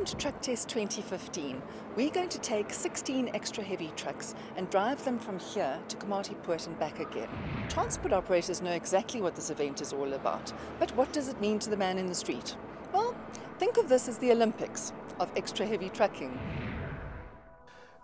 Welcome to Truck Test 2015. We're going to take 16 extra heavy trucks and drive them from here to Komatipoort and back again. Transport operators know exactly what this event is all about, but what does it mean to the man in the street? Well, think of this as the Olympics of extra heavy trucking.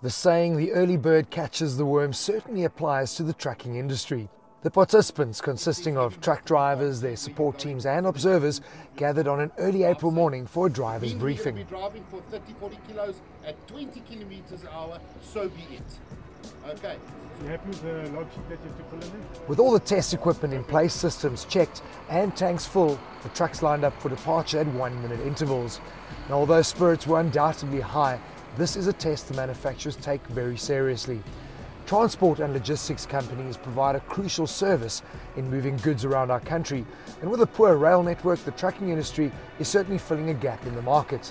The saying, "the early bird catches the worm," certainly applies to the trucking industry. The participants, consisting of truck drivers, their support teams and observers, gathered on an early April morning for a driver's briefing. We're driving for 30-40 kilos at 20 kilometers an hour, so be it. Okay. So you happy with the log sheet that you have to fill in there? With all the test equipment in place, systems checked and tanks full, the trucks lined up for departure at 1-minute intervals. Now, although spirits were undoubtedly high, this is a test the manufacturers take very seriously. Transport and logistics companies provide a crucial service in moving goods around our country, and with a poor rail network, the trucking industry is certainly filling a gap in the market.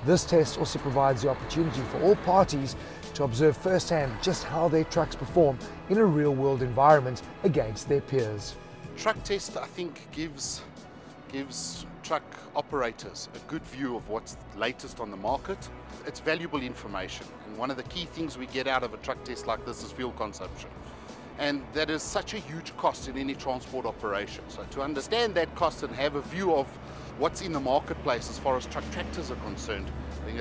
This test also provides the opportunity for all parties to observe firsthand just how their trucks perform in a real-world environment against their peers. Truck test, I think, gives truck operators a good view of what's latest on the market. It's valuable information, and one of the key things we get out of a truck test like this is fuel consumption. And that is such a huge cost in any transport operation. So to understand that cost and have a view of what's in the marketplace as far as truck tractors are concerned, I think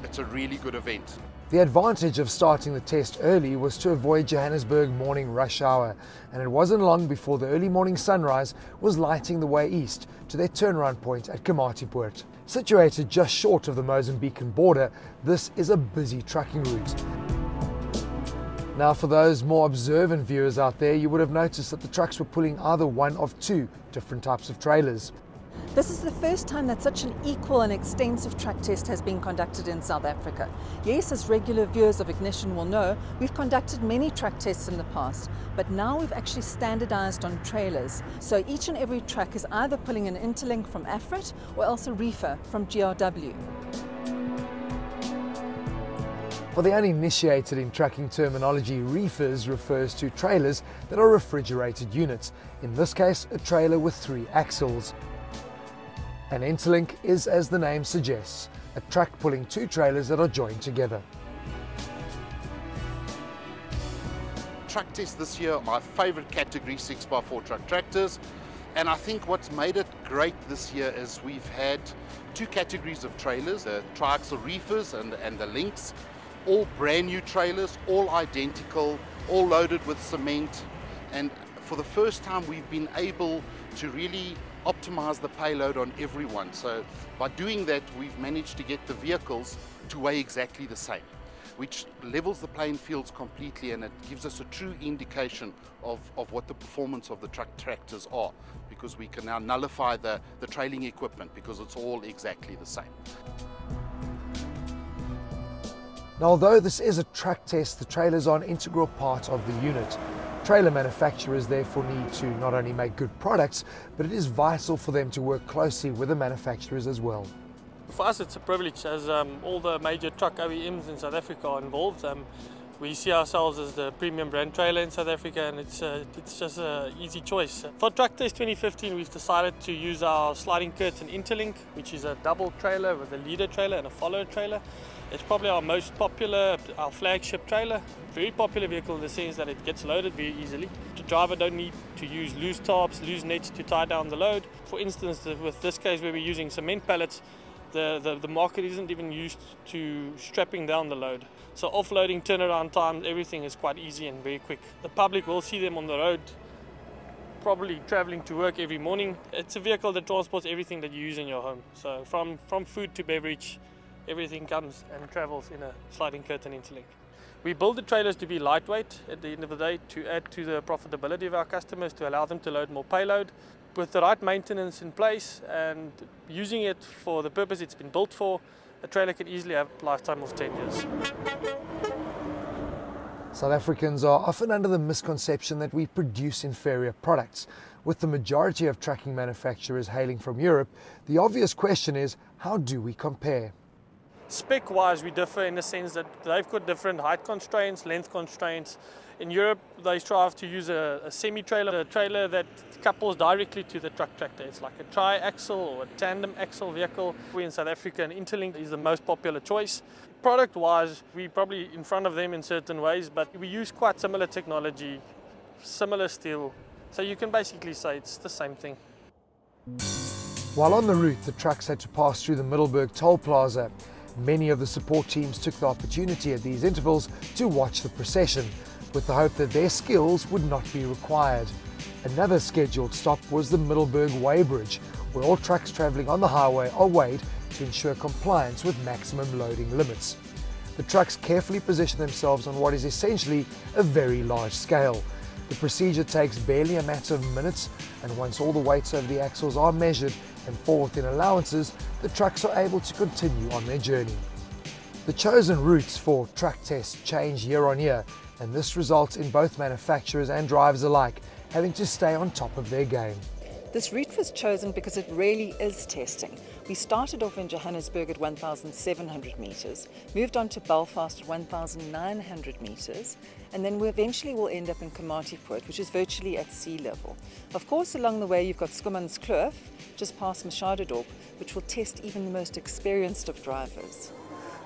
it's a really good event. The advantage of starting the test early was to avoid Johannesburg morning rush hour, and it wasn't long before the early morning sunrise was lighting the way east to their turnaround point at Komatipoort. Situated just short of the Mozambican border, this is a busy trucking route. Now, for those more observant viewers out there, you would have noticed that the trucks were pulling either one of two different types of trailers. This is the first time that such an equal and extensive truck test has been conducted in South Africa. Yes, as regular viewers of Ignition will know, we've conducted many truck tests in the past, but now we've actually standardized on trailers. So each and every truck is either pulling an Interlink from Afrit or else a reefer from GRW. For the uninitiated in trucking terminology, reefers refers to trailers that are refrigerated units. In this case, a trailer with 3 axles. An Interlink is, as the name suggests, a truck pulling 2 trailers that are joined together. Truck test this year, my favorite category, 6x4 truck tractors. And I think what's made it great this year is we've had 2 categories of trailers, the triaxle reefers and the links, all brand new trailers, all identical, all loaded with cement. And for the first time, we've been able to really optimize the payload on everyone. So by doing that, we've managed to get the vehicles to weigh exactly the same, which levels the playing fields completely, and it gives us a true indication of what the performance of the truck tractors are, because we can now nullify the trailing equipment because it's all exactly the same. Now, although this is a truck test, the trailers are an integral part of the unit. Trailer manufacturers therefore need to not only make good products, but it is vital for them to work closely with the manufacturers as well. For us, it's a privilege, as all the major truck OEMs in South Africa are involved. We see ourselves as the premium brand trailer in South Africa, and it's just an easy choice. For Truck Test 2015, we've decided to use our sliding curtain Interlink, which is a double trailer with a leader trailer and a follower trailer. It's probably our most popular, our flagship trailer. Very popular vehicle in the sense that it gets loaded very easily. The driver don't need to use loose tarps, loose nets to tie down the load. For instance, with this case where we're using cement pallets, the market isn't even used to strapping down the load. So offloading, turnaround time, everything is quite easy and very quick. The public will see them on the road, probably traveling to work every morning. It's a vehicle that transports everything that you use in your home. So from food to beverage, everything comes and travels in a sliding curtain Interlink. We build the trailers to be lightweight at the end of the day, to add to the profitability of our customers, to allow them to load more payload. With the right maintenance in place and using it for the purpose it's been built for, a trailer can easily have a lifetime of 10 years. South Africans are often under the misconception that we produce inferior products. With the majority of trucking manufacturers hailing from Europe, the obvious question is, how do we compare? Spec-wise, we differ in the sense that they've got different height constraints, length constraints. In Europe, they strive to use a semi-trailer, a trailer that couples directly to the truck tractor. It's like a tri-axle or a tandem axle vehicle. We in South Africa, an Interlink is the most popular choice. Product-wise, we're probably in front of them in certain ways, but we use quite similar technology, similar steel. So you can basically say it's the same thing. While on the route, the trucks had to pass through the Middelburg Toll Plaza. Many of the support teams took the opportunity at these intervals to watch the procession, with the hope that their skills would not be required. Another scheduled stop was the Middelburg Weighbridge, where all trucks travelling on the highway are weighed to ensure compliance with maximum loading limits. The trucks carefully position themselves on what is essentially a very large scale. The procedure takes barely a matter of minutes, and once all the weights over the axles are measured and fall within allowances, the trucks are able to continue on their journey. The chosen routes for truck tests change year on year, and this results in both manufacturers and drivers alike having to stay on top of their game. This route was chosen because it really is testing. We started off in Johannesburg at 1,700 metres, moved on to Belfast at 1,900 metres, and then we eventually will end up in Komatipoort, which is virtually at sea level. Of course, along the way you've got Schoemanskloof, just past Machadodorp, which will test even the most experienced of drivers.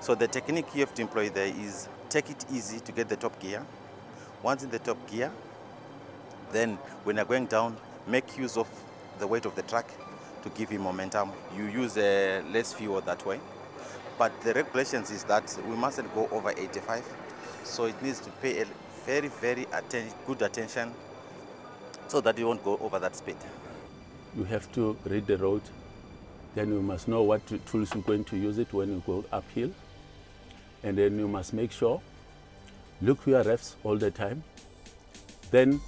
So the technique you have to employ there is take it easy to get the top gear. Once in the top gear, then when you're going down, make use of the weight of the truck to give you momentum. You use less fuel that way. But the regulations is that we mustn't go over 85. So it needs to pay a very, very good attention so that you won't go over that speed. You have to read the road. Then you must know what tools you're going to use it when you go uphill. And then you must make sure, look for your refs all the time. Then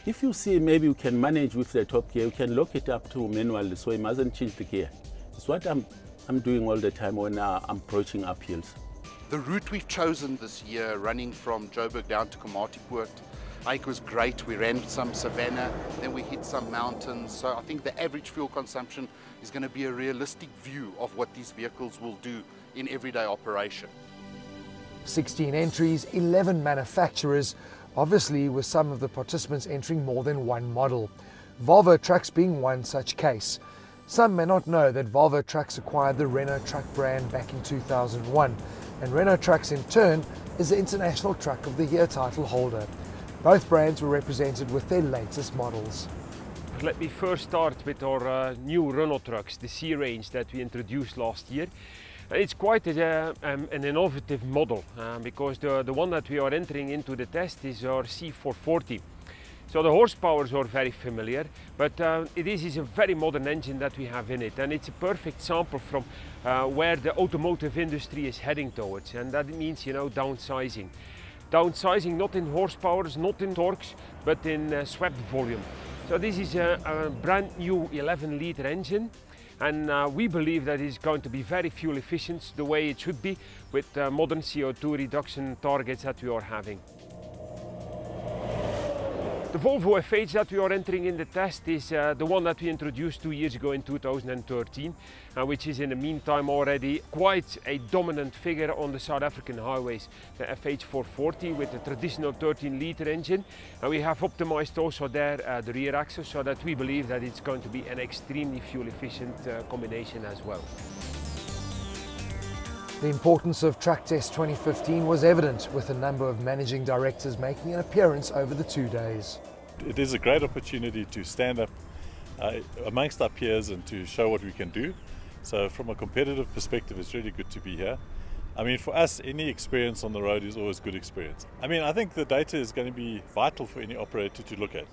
if you see maybe you can manage with the top gear, you can lock it up to manual so you mustn't change the gear. It's what I'm doing all the time when I'm approaching uphills. The route we've chosen this year, running from Joburg down to Komatipoort, I think was great. We ran some savanna, then we hit some mountains. So I think the average fuel consumption is going to be a realistic view of what these vehicles will do in everyday operation. 16 entries, 11 manufacturers, obviously with some of the participants entering more than one model. Volvo Trucks being one such case. Some may not know that Volvo Trucks acquired the Renault Truck brand back in 2001, and Renault Trucks in turn is the International Truck of the Year title holder. Both brands were represented with their latest models. Let me first start with our new Renault trucks, the C range that we introduced last year. It's quite an innovative model because the one that we are entering into the test is our C440. So the horsepowers are very familiar, but it is a very modern engine that we have in it, and it's a perfect sample from where the automotive industry is heading towards, and that means, you know, downsizing. Downsizing not in horsepowers, not in torques, but in swept volume. So this is a brand new 11-litre engine. And we believe that it's going to be very fuel efficient, the way it should be, with modern CO2 reduction targets that we are having. The Volvo FH that we are entering in the test is the one that we introduced 2 years ago in 2013, which is in the meantime already quite a dominant figure on the South African highways. The FH440 with the traditional 13-litre engine, and we have optimized also there the rear axle, so that we believe that it's going to be an extremely fuel efficient combination as well. The importance of Truck Test 2015 was evident, with a number of managing directors making an appearance over the 2 days. It is a great opportunity to stand up amongst our peers and to show what we can do. So from a competitive perspective, it's really good to be here. I mean, for us, any experience on the road is always good experience. I mean, I think the data is going to be vital for any operator to look at.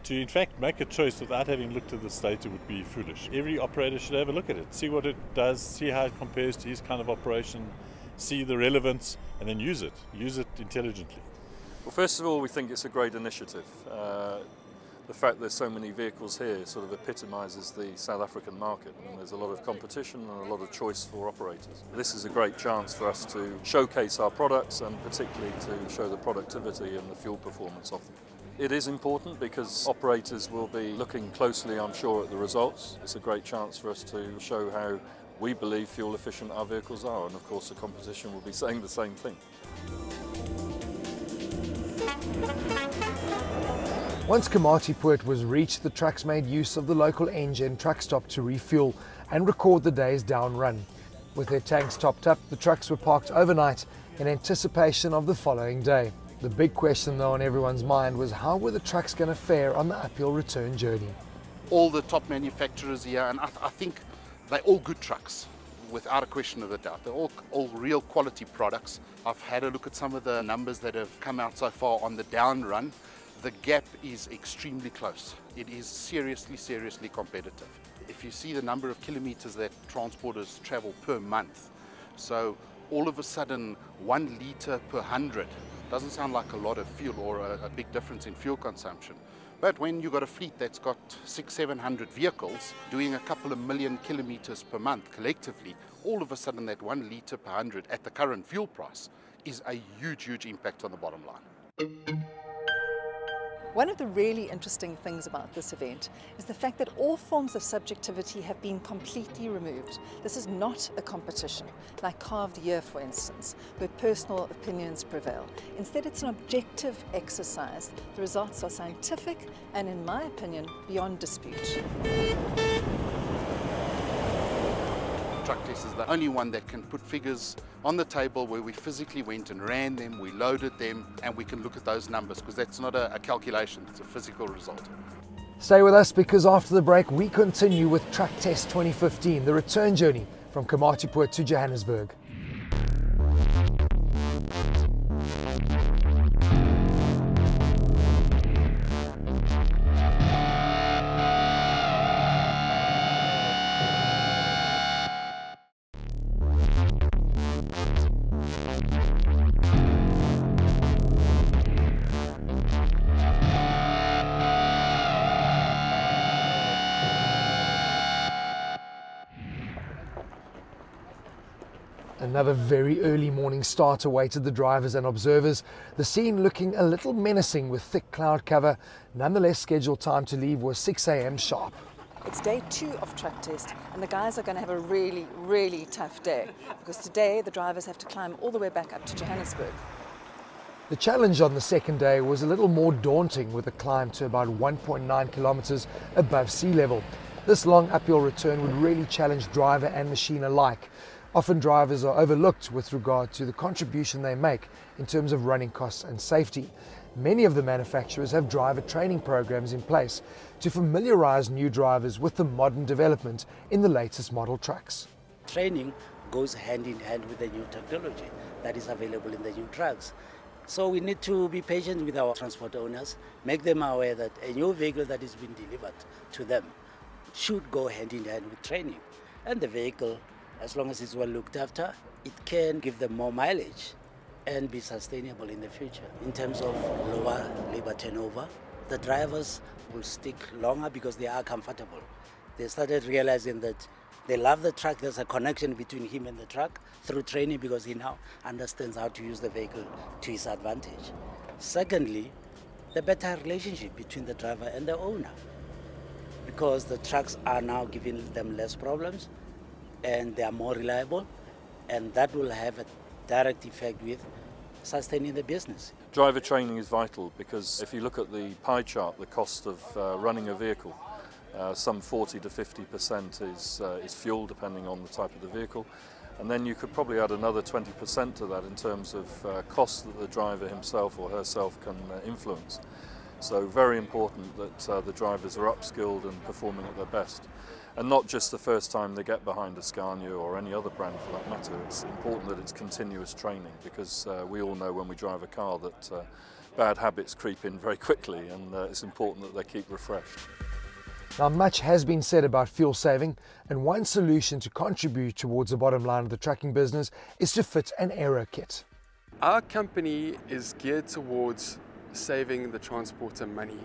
To in fact make a choice without having looked at this data would be foolish. Every operator should have a look at it, see what it does, see how it compares to his kind of operation, see the relevance, and then use it intelligently. Well, first of all, we think it's a great initiative. The fact there's so many vehicles here sort of epitomises the South African market, and there's a lot of competition and a lot of choice for operators. This is a great chance for us to showcase our products and particularly to show the productivity and the fuel performance of them. It is important because operators will be looking closely, I'm sure, at the results. It's a great chance for us to show how we believe fuel efficient our vehicles are, and of course the competition will be saying the same thing. Once Komatipoort was reached, the trucks made use of the local Engen truck stop to refuel and record the day's down run. With their tanks topped up, the trucks were parked overnight in anticipation of the following day. The big question though on everyone's mind was how were the trucks going to fare on the uphill return journey? All the top manufacturers here, and I think they're all good trucks, without a question of a doubt. They're all real quality products. I've had a look at some of the numbers that have come out so far on the down run. The gap is extremely close. It is seriously competitive. If you see the number of kilometers that transporters travel per month, so all of a sudden 1 litre per 100 doesn't sound like a lot of fuel or a big difference in fuel consumption. But when you've got a fleet that's got 600-700 vehicles doing a couple of million kilometers per month collectively, all of a sudden that 1 litre per 100 at the current fuel price is a huge impact on the bottom line. One of the really interesting things about this event is the fact that all forms of subjectivity have been completely removed. This is not a competition, like Car of the Year, for instance, where personal opinions prevail. Instead, it's an objective exercise. The results are scientific and, in my opinion, beyond dispute. Truck Test is the only one that can put figures on the table where we physically went and ran them, we loaded them, and we can look at those numbers, because that's not a calculation, it's a physical result. Stay with us, because after the break we continue with Truck Test 2015, the return journey from Komatipoort to Johannesburg. Another very early morning start awaited the drivers and observers, the scene looking a little menacing with thick cloud cover. Nonetheless, scheduled time to leave was 6 a.m. sharp. It's day 2 of Truck Test, and the guys are going to have a really tough day, because today the drivers have to climb all the way back up to Johannesburg. The challenge on the second day was a little more daunting, with a climb to about 1.9 kilometers above sea level. This long uphill return would really challenge driver and machine alike. Often drivers are overlooked with regard to the contribution they make in terms of running costs and safety. Many of the manufacturers have driver training programs in place to familiarize new drivers with the modern development in the latest model trucks. Training goes hand in hand with the new technology that is available in the new trucks. So we need to be patient with our transport owners, make them aware that a new vehicle that is being delivered to them should go hand in hand with training. And the vehicle, as long as it's well looked after, it can give them more mileage and be sustainable in the future. In terms of lower labor turnover, the drivers will stick longer because they are comfortable. They started realizing that they love the truck. There's a connection between him and the truck through training, because he now understands how to use the vehicle to his advantage. Secondly, the better relationship between the driver and the owner, because the trucks are now giving them less problems and they are more reliable, and that will have a direct effect with sustaining the business. Driver training is vital, because if you look at the pie chart, the cost of running a vehicle, some 40 to 50% is fuel, depending on the type of the vehicle, and then you could probably add another 20% to that in terms of costs that the driver himself or herself can influence. So very important that the drivers are upskilled and performing at their best. And not just the first time they get behind a Scania or any other brand for that matter. It's important that it's continuous training, because we all know when we drive a car that bad habits creep in very quickly, and it's important that they keep refreshed. Now, much has been said about fuel saving, and one solution to contribute towards the bottom line of the trucking business is to fit an aero kit. Our company is geared towards saving the transporter money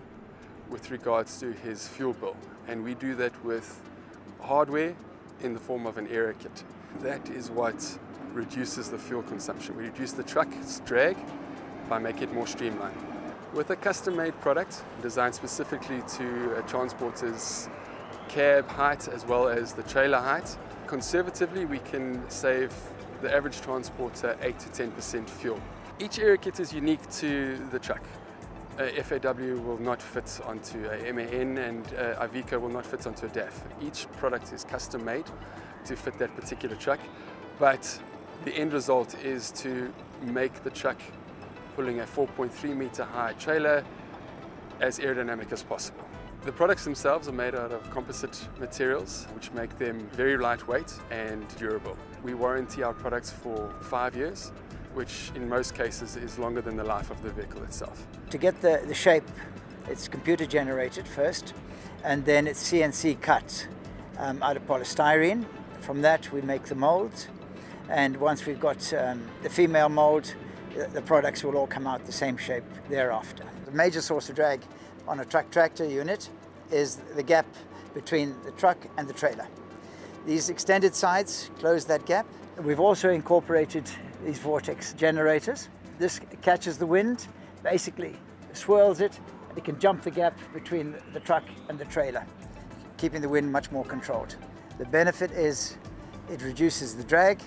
with regards to his fuel bill, and we do that with hardware in the form of an aero kit. That is what reduces the fuel consumption. We reduce the truck's drag by making it more streamlined. With a custom-made product designed specifically to a transporter's cab height as well as the trailer height, conservatively we can save the average transporter 8 to 10% fuel. Each air kit is unique to the truck. A FAW will not fit onto a MAN and Iveco will not fit onto a DAF. Each product is custom made to fit that particular truck, but the end result is to make the truck pulling a 4.3 meter high trailer as aerodynamic as possible. The products themselves are made out of composite materials, which make them very lightweight and durable. We warranty our products for 5 years, which in most cases is longer than the life of the vehicle itself. To get the shape, it's computer generated first, and then it's CNC cut out of polystyrene. From that we make the molds, and once we've got the female mold, the products will all come out the same shape thereafter. The major source of drag on a truck tractor unit is the gap between the truck and the trailer. These extended sides close that gap. We've also incorporated these vortex generators. This catches the wind, basically swirls it, and it can jump the gap between the truck and the trailer, keeping the wind much more controlled. The benefit is it reduces the drag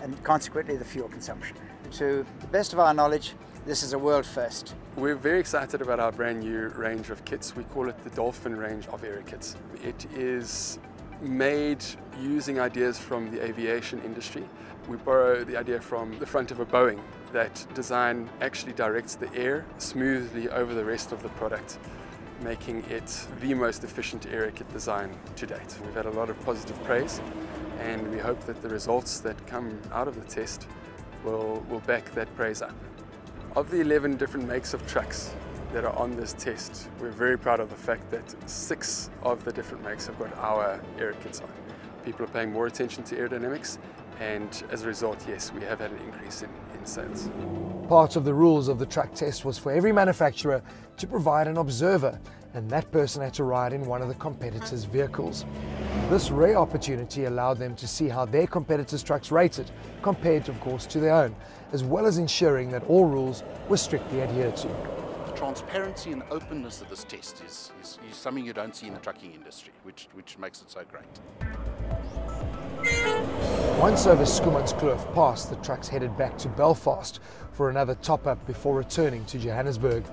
and consequently the fuel consumption. To the best of our knowledge, this is a world first. We're very excited about our brand new range of kits. We call it the Dolphin range of aero kits. It is made using ideas from the aviation industry. We borrow the idea from the front of a Boeing. That design actually directs the air smoothly over the rest of the product, making it the most efficient aero kit design to date. We've had a lot of positive praise, and we hope that the results that come out of the test will back that praise up. Of the 11 different makes of trucks that are on this test, we're very proud of the fact that 6 of the different makes have got our aero kits on. People are paying more attention to aerodynamics, and as a result, yes, we have had an increase in sales. Part of the rules of the truck test was for every manufacturer to provide an observer, and that person had to ride in one of the competitors' vehicles. This rare opportunity allowed them to see how their competitors' trucks rated, compared, of course, to their own, as well as ensuring that all rules were strictly adhered to. The transparency and openness of this test is something you don't see in the trucking industry, which makes it so great. Once over Schoemanskloof Pass, the trucks headed back to Belfast for another top-up before returning to Johannesburg.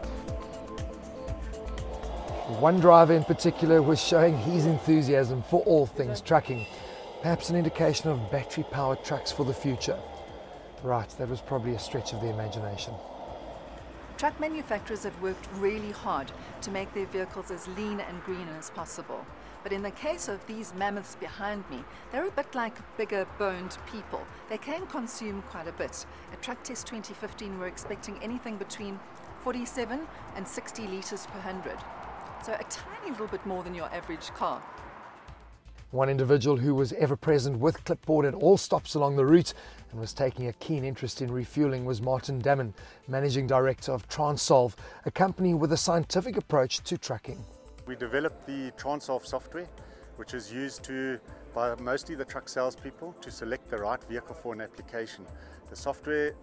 One driver in particular was showing his enthusiasm for all things trucking, perhaps an indication of battery-powered trucks for the future. Right, that was probably a stretch of the imagination. Truck manufacturers have worked really hard to make their vehicles as lean and green as possible. But in the case of these mammoths behind me, they're a bit like bigger boned people. They can consume quite a bit. At Truck Test 2015, we're expecting anything between 47 and 60 litres per 100. So a tiny little bit more than your average car. One individual who was ever present with clipboard at all stops along the route and was taking a keen interest in refueling was Martin Damon, Managing Director of Transolve, a company with a scientific approach to trucking. We developed the Transolve software, which is used by mostly the truck salespeople to select the right vehicle for an application. The software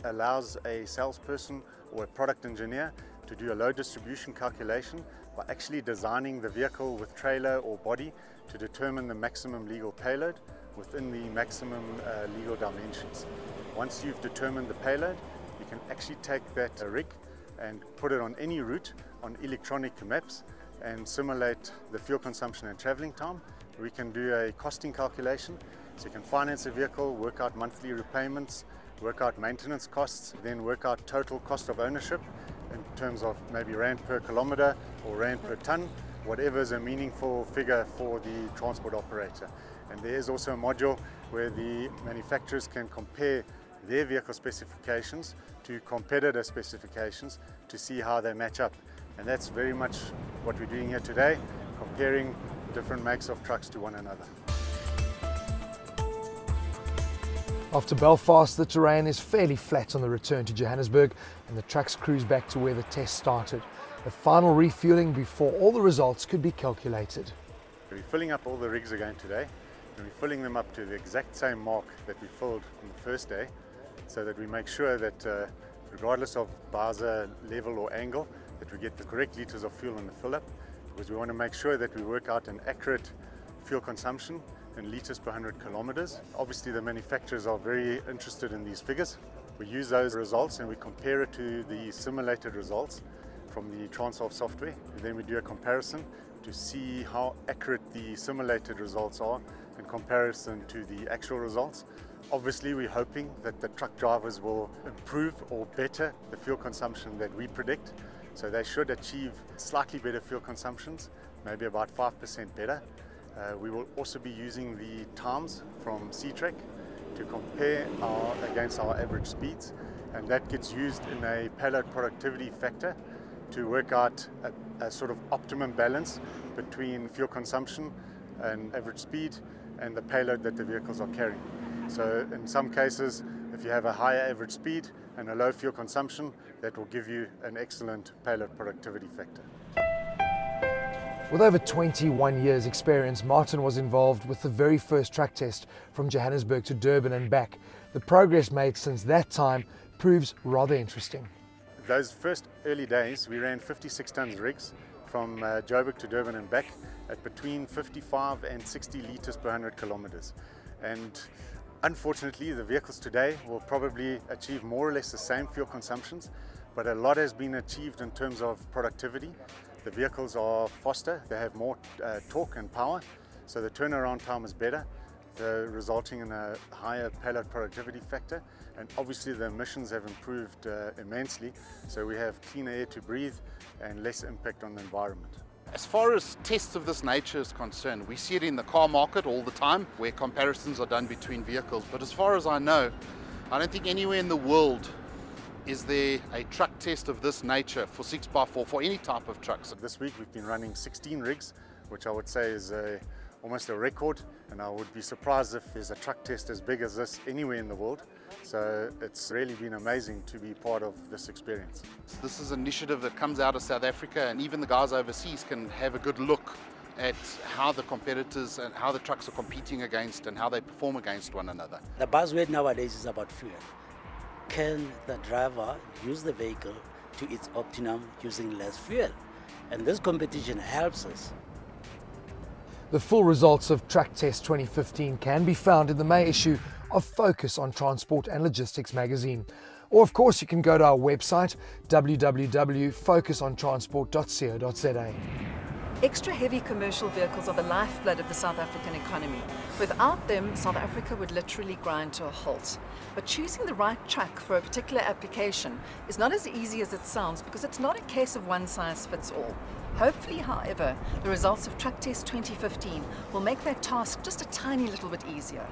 allows a salesperson or a product engineer to do a load distribution calculation by actually designing the vehicle with trailer or body to determine the maximum legal payload within the maximum legal dimensions. Once you've determined the payload, you can actually take that rig and put it on any route on electronic maps and simulate the fuel consumption and traveling time. We can do a costing calculation, so you can finance a vehicle, work out monthly repayments, work out maintenance costs, then work out total cost of ownership in terms of maybe rand per kilometre or rand per tonne, whatever is a meaningful figure for the transport operator. And there is also a module where the manufacturers can compare their vehicle specifications to competitor specifications to see how they match up. And that's very much what we're doing here today, comparing different makes of trucks to one another. After Belfast, the terrain is fairly flat on the return to Johannesburg and the trucks cruise back to where the test started. A final refueling before all the results could be calculated. We're filling up all the rigs again today, and we're filling them up to the exact same mark that we filled on the first day, so that we make sure that regardless of buzzer level or angle, that we get the correct litres of fuel in the fill-up, because we want to make sure that we work out an accurate fuel consumption in litres per 100 kilometres. Obviously the manufacturers are very interested in these figures. We use those results and we compare it to the simulated results from the Transsolve software. And then we do a comparison to see how accurate the simulated results are in comparison to the actual results. Obviously we're hoping that the truck drivers will improve or better the fuel consumption that we predict. So they should achieve slightly better fuel consumptions, maybe about 5% better. We will also be using the times from C-Track to compare against our average speeds, and that gets used in a payload productivity factor to work out a sort of optimum balance between fuel consumption and average speed and the payload that the vehicles are carrying. So in some cases, if you have a higher average speed and a low fuel consumption, that will give you an excellent payload productivity factor. With over 21 years experience, Martin was involved with the very first track test from Johannesburg to Durban and back. The progress made since that time proves rather interesting. Those first early days, we ran 56 tons rigs from Joburg to Durban and back at between 55 and 60 litres per 100 kilometres. And unfortunately, the vehicles today will probably achieve more or less the same fuel consumptions, but a lot has been achieved in terms of productivity. The vehicles are faster, they have more torque and power, so the turnaround time is better, resulting in a higher payload productivity factor. And obviously the emissions have improved immensely, so we have cleaner air to breathe and less impact on the environment. As far as tests of this nature is concerned, we see it in the car market all the time where comparisons are done between vehicles. But as far as I know, I don't think anywhere in the world is there a truck test of this nature for 6x4 for any type of trucks. This week we've been running 16 rigs, which I would say is almost a record, and I would be surprised if there's a truck test as big as this anywhere in the world. So it's really been amazing to be part of this experience. This is an initiative that comes out of South Africa, and even the guys overseas can have a good look at how the competitors and how the trucks are competing against and how they perform against one another. The buzzword nowadays is about fuel. Can the driver use the vehicle to its optimum using less fuel? And this competition helps us. The full results of Track Test 2015 can be found in the May issue of Focus on Transport and Logistics magazine. Or of course you can go to our website www.focusontransport.co.za. Extra heavy commercial vehicles are the lifeblood of the South African economy. Without them, South Africa would literally grind to a halt. But choosing the right truck for a particular application is not as easy as it sounds, because it's not a case of one size fits all. Hopefully, however, the results of Track Test 2015 will make that task just a tiny little bit easier.